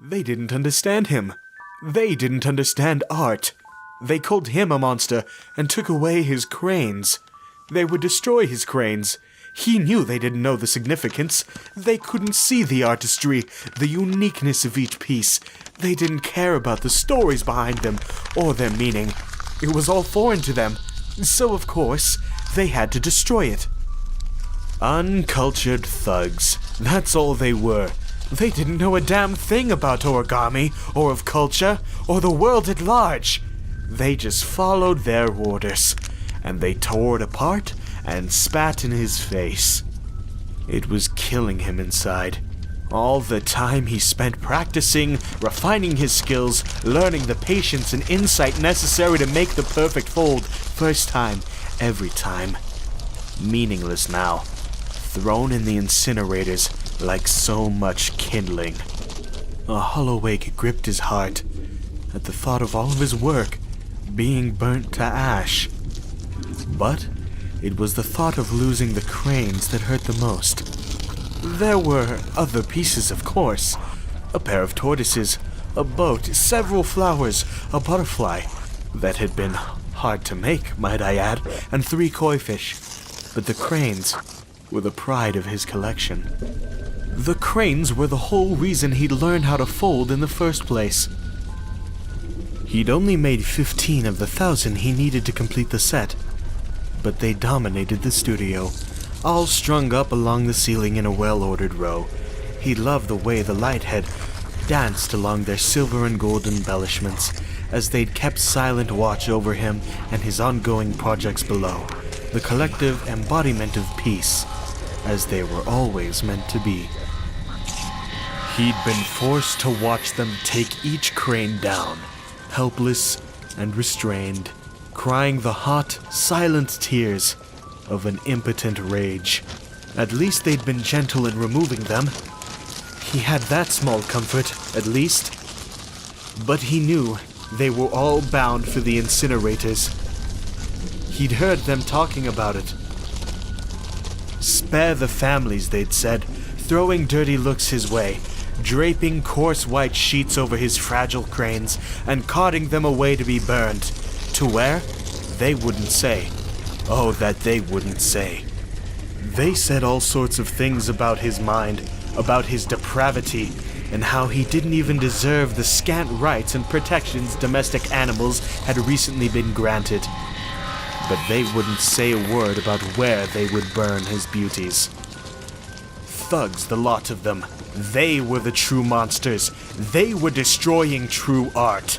They didn't understand him. They didn't understand art. They called him a monster and took away his cranes. They would destroy his cranes. He knew they didn't know the significance. They couldn't see the artistry, the uniqueness of each piece. They didn't care about the stories behind them or their meaning. It was all foreign to them. So, of course, they had to destroy it. Uncultured thugs. That's all they were. They didn't know a damn thing about origami, or of culture, or the world at large. They just followed their orders, and they tore it apart and spat in his face. It was killing him inside. All the time he spent practicing, refining his skills, learning the patience and insight necessary to make the perfect fold, first time, every time. Meaningless now, thrown in the incinerators like so much kindling. A hollow ache gripped his heart at the thought of all of his work being burnt to ash. But it was the thought of losing the cranes that hurt the most. There were other pieces, of course. A pair of tortoises, a boat, several flowers, a butterfly that had been hard to make, might I add, and 3 koi fish. But the cranes were the pride of his collection. The cranes were the whole reason he'd learned how to fold in the first place. He'd only made 15 of the 1,000 he needed to complete the set, but they dominated the studio, all strung up along the ceiling in a well-ordered row. He loved the way the light had danced along their silver and gold embellishments as they'd kept silent watch over him and his ongoing projects below, the collective embodiment of peace, as they were always meant to be. He'd been forced to watch them take each crane down, helpless and restrained, crying the hot, silent tears of an impotent rage. At least they'd been gentle in removing them. He had that small comfort, at least. But he knew they were all bound for the incinerators. He'd heard them talking about it. Spare the families, they'd said, throwing dirty looks his way, draping coarse white sheets over his fragile cranes and carting them away to be burned. To where? They wouldn't say. Oh, that they wouldn't say. They said all sorts of things about his mind, about his depravity, and how he didn't even deserve the scant rights and protections domestic animals had recently been granted. But they wouldn't say a word about where they would burn his beauties. Thugs, the lot of them. They were the true monsters. They were destroying true art.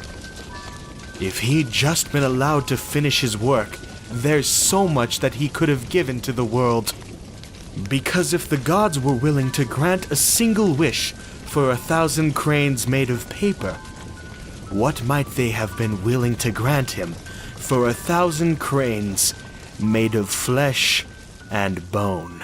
If he'd just been allowed to finish his work, there's so much that he could have given to the world. Because if the gods were willing to grant a single wish for 1,000 cranes made of paper, what might they have been willing to grant him for 1,000 cranes made of flesh and bone?